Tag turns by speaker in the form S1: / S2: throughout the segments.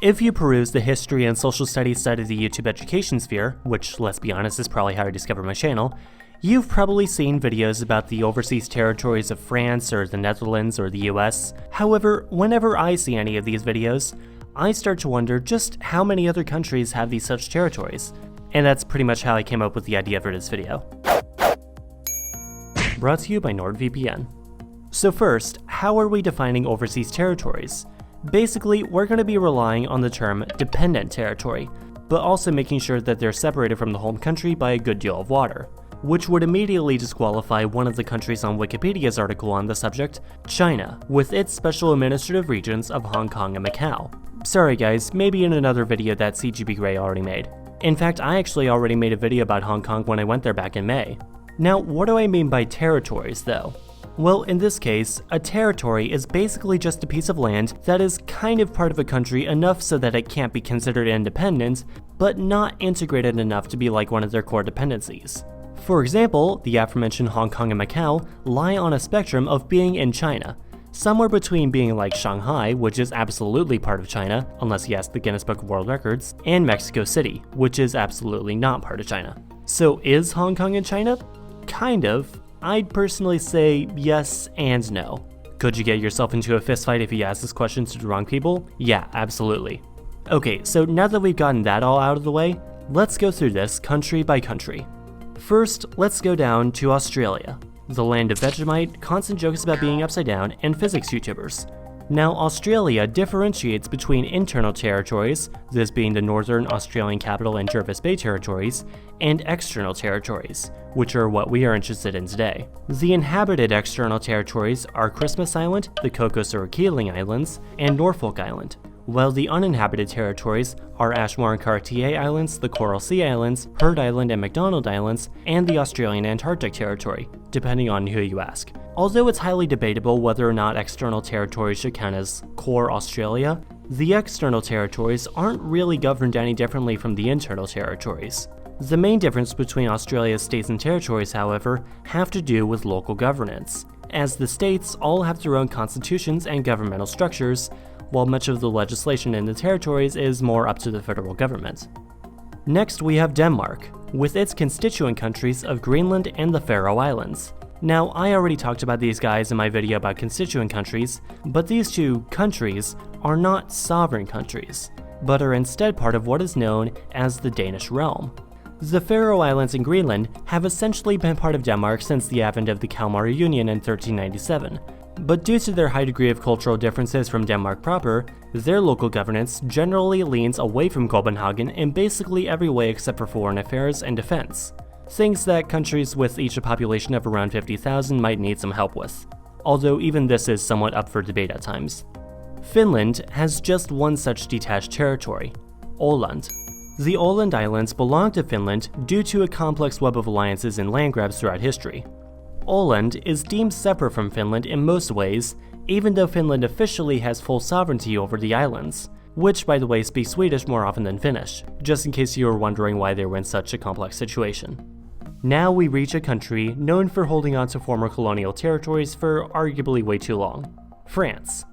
S1: If you peruse the history and social studies side of the YouTube education sphere, which, let's be honest, is probably how I discovered my channel, you've probably seen videos about the overseas territories of France or the Netherlands or the US. However, whenever I see any of these videos, I start to wonder just how many other countries have these such territories. And that's pretty much how I came up with the idea for this video. Brought to you by NordVPN. So first, how are we defining overseas territories? Basically, we're going to be relying on the term dependent territory, but also making sure that they're separated from the home country by a good deal of water, which would immediately disqualify one of the countries on Wikipedia's article on the subject, China, with its special administrative regions of Hong Kong and Macau. Sorry guys, maybe in another video that CGB Grey already made. In fact, I actually already made a video about Hong Kong when I went there back in May. Now, what do I mean by territories though? Well, in this case, a territory is basically just a piece of land that is kind of part of a country enough so that it can't be considered independent, but not integrated enough to be like one of their core dependencies. For example, the aforementioned Hong Kong and Macau lie on a spectrum of being in China, somewhere between being like Shanghai, which is absolutely part of China, unless you ask the Guinness Book of World Records, and Mexico City, which is absolutely not part of China. So is Hong Kong in China? Kind of. I'd personally say yes and no. Could you get yourself into a fistfight if you ask this question to the wrong people? Yeah, absolutely. Okay, so now that we've gotten that all out of the way, let's go through this country by country. First, let's go down to Australia, the land of Vegemite, constant jokes about being upside down, and physics YouTubers. Now, Australia differentiates between internal territories, this being the Northern Australian Capital and Jervis Bay territories, and external territories, which are what we are interested in today. The inhabited external territories are Christmas Island, the Cocos or Keeling Islands, and Norfolk Island, while the uninhabited territories are Ashmore and Cartier Islands, the Coral Sea Islands, Heard Island and McDonald Islands, and the Australian Antarctic Territory, depending on who you ask. Although it's highly debatable whether or not external territories should count as core Australia, the external territories aren't really governed any differently from the internal territories. The main difference between Australia's states and territories, however, have to do with local governance, as the states all have their own constitutions and governmental structures, while much of the legislation in the territories is more up to the federal government. Next, we have Denmark, with its constituent countries of Greenland and the Faroe Islands. Now, I already talked about these guys in my video about constituent countries, but these two countries are not sovereign countries, but are instead part of what is known as the Danish realm. The Faroe Islands and Greenland have essentially been part of Denmark since the advent of the Kalmar Union in 1397, but due to their high degree of cultural differences from Denmark proper, their local governance generally leans away from Copenhagen in basically every way except for foreign affairs and defense, things that countries with each a population of around 50,000 might need some help with, although even this is somewhat up for debate at times. Finland has just one such detached territory, Åland. The Åland Islands belong to Finland due to a complex web of alliances and land grabs throughout history. Åland is deemed separate from Finland in most ways, even though Finland officially has full sovereignty over the islands, which by the way speaks Swedish more often than Finnish, just in case you were wondering why they were in such a complex situation. Now we reach a country known for holding on to former colonial territories for arguably way too long, France.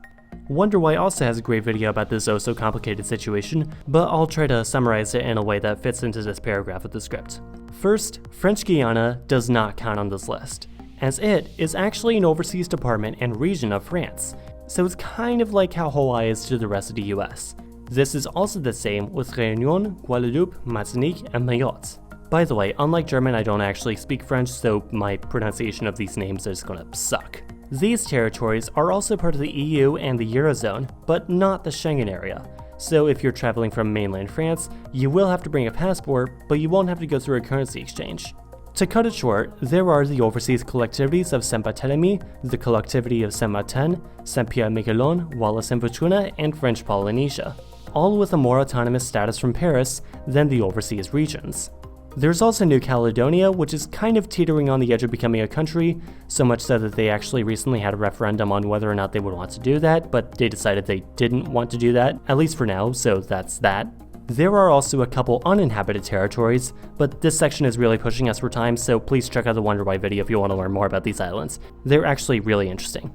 S1: Wonder Why also has a great video about this oh so complicated situation, but I'll try to summarize it in a way that fits into this paragraph of the script. First, French Guiana does not count on this list, as it is actually an overseas department and region of France, so it's kind of like how Hawaii is to the rest of the US. This is also the same with Réunion, Guadeloupe, Martinique, and Mayotte. By the way, unlike German, I don't actually speak French, so my pronunciation of these names is gonna suck. These territories are also part of the EU and the Eurozone, but not the Schengen area. So if you're traveling from mainland France, you will have to bring a passport, but you won't have to go through a currency exchange. To cut it short, there are the overseas collectivities of Saint-Barthélemy, the collectivity of Saint-Martin, Saint-Pierre-Miquelon, Wallis and Futuna, and French Polynesia, all with a more autonomous status from Paris than the overseas regions. There's also New Caledonia, which is kind of teetering on the edge of becoming a country, so much so that they actually recently had a referendum on whether or not they would want to do that, but they decided they didn't want to do that, at least for now, so that's that. There are also a couple uninhabited territories, but this section is really pushing us for time, so please check out the Wonder Why video if you want to learn more about these islands. They're actually really interesting.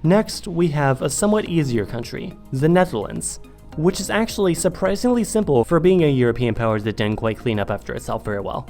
S1: Next, we have a somewhat easier country, the Netherlands. which is actually surprisingly simple for being a European power that didn't quite clean up after itself very well.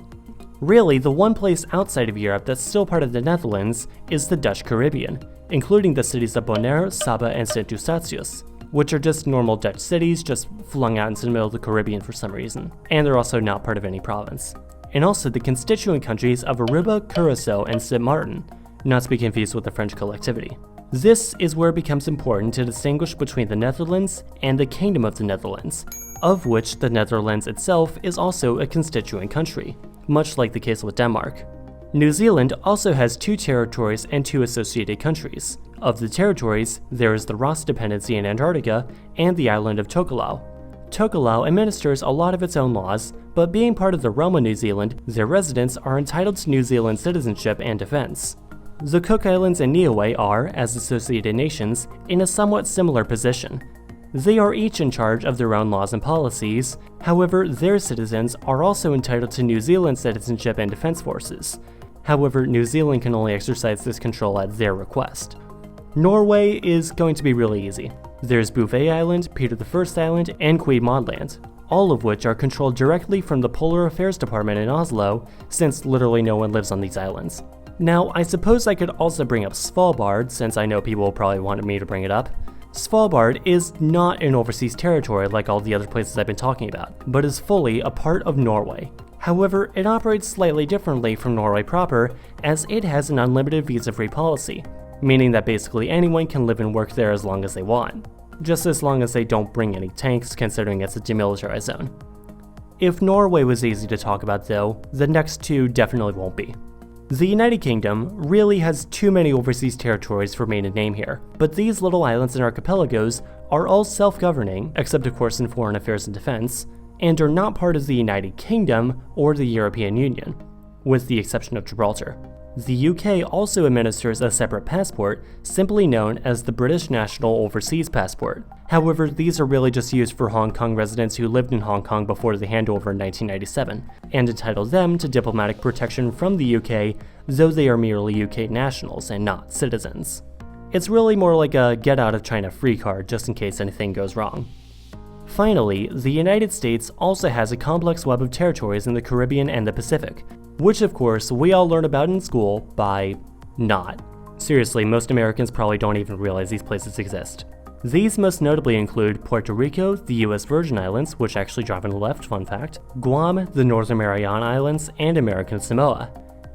S1: Really, the one place outside of Europe that's still part of the Netherlands is the Dutch Caribbean, including the cities of Bonaire, Saba, and Sint Eustatius, which are just normal Dutch cities just flung out into the middle of the Caribbean for some reason, and they're also not part of any province. And also the constituent countries of Aruba, Curaçao, and Sint Maarten, not to be confused with the French collectivity. This is where it becomes important to distinguish between the Netherlands and the Kingdom of the Netherlands, of which the Netherlands itself is also a constituent country, much like the case with Denmark. New Zealand also has 2 territories and 2 associated countries. Of the territories, there is the Ross Dependency in Antarctica and the island of Tokelau. Tokelau administers a lot of its own laws, but being part of the realm of New Zealand, their residents are entitled to New Zealand citizenship and defense. The Cook Islands and Niue are, as associated nations, in a somewhat similar position. They are each in charge of their own laws and policies, however their citizens are also entitled to New Zealand citizenship and defense forces. However, New Zealand can only exercise this control at their request. Norway is going to be really easy. There's Bouvet Island, Peter I Island, and Queen Maud Land, all of which are controlled directly from the Polar Affairs Department in Oslo, since literally no one lives on these islands. Now, I suppose I could also bring up Svalbard, since I know people will probably want me to bring it up. Svalbard is not an overseas territory like all the other places I've been talking about, but is fully a part of Norway. However, it operates slightly differently from Norway proper, as it has an unlimited visa-free policy, meaning that basically anyone can live and work there as long as they want, just as long as they don't bring any tanks considering it's a demilitarized zone. If Norway was easy to talk about though, the next 2 definitely won't be. The United Kingdom really has too many overseas territories for me to name here, but these little islands and archipelagos are all self-governing, except of course in foreign affairs and defense, and are not part of the United Kingdom or the European Union, with the exception of Gibraltar. The UK also administers a separate passport, simply known as the British National Overseas Passport. However, these are really just used for Hong Kong residents who lived in Hong Kong before the handover in 1997, and entitle them to diplomatic protection from the UK, though they are merely UK nationals and not citizens. It's really more like a get out of China free card just in case anything goes wrong. Finally, the United States also has a complex web of territories in the Caribbean and the Pacific, which of course we all learn about in school by not. Seriously, most Americans probably don't even realize these places exist. These most notably include Puerto Rico, the US Virgin Islands, which actually drive on the left, fun fact, Guam, the Northern Mariana Islands, and American Samoa.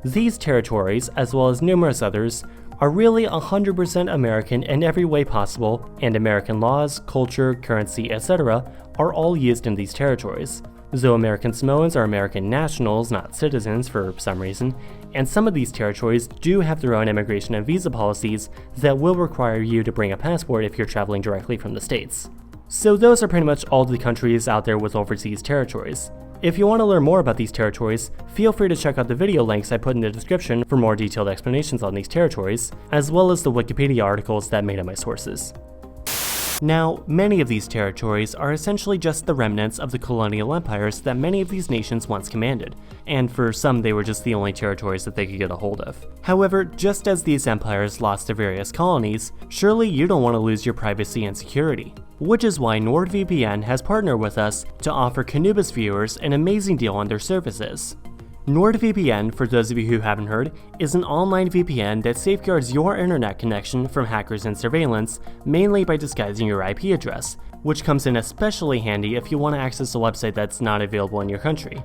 S1: These territories, as well as numerous others, are really 100% American in every way possible, and American laws, culture, currency, etc. are all used in these territories. Though American Samoans are American nationals, not citizens for some reason, and some of these territories do have their own immigration and visa policies that will require you to bring a passport if you're traveling directly from the States. So those are pretty much all the countries out there with overseas territories. If you want to learn more about these territories, feel free to check out the video links I put in the description for more detailed explanations on these territories, as well as the Wikipedia articles that made up my sources. Now, many of these territories are essentially just the remnants of the colonial empires that many of these nations once commanded, and for some they were just the only territories that they could get a hold of. However, just as these empires lost their various colonies, surely you don't want to lose your privacy and security. Which is why NordVPN has partnered with us to offer KhAnubis viewers an amazing deal on their services. NordVPN, for those of you who haven't heard, is an online VPN that safeguards your internet connection from hackers and surveillance, mainly by disguising your IP address, which comes in especially handy if you want to access a website that's not available in your country.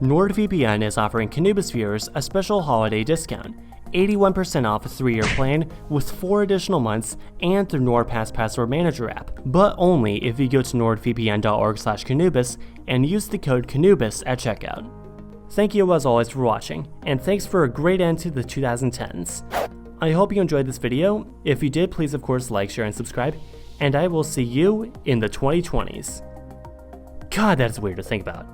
S1: NordVPN is offering KhAnubis viewers a special holiday discount, 81% off a 3-year plan with 4 additional months and the NordPass Password Manager app, but only if you go to nordvpn.org/KhAnubis and use the code KHANUBIS at checkout. Thank you as always for watching, and thanks for a great end to the 2010s. I hope you enjoyed this video. If you did, please of course like, share, and subscribe, and I will see you in the 2020s. God, that's weird to think about.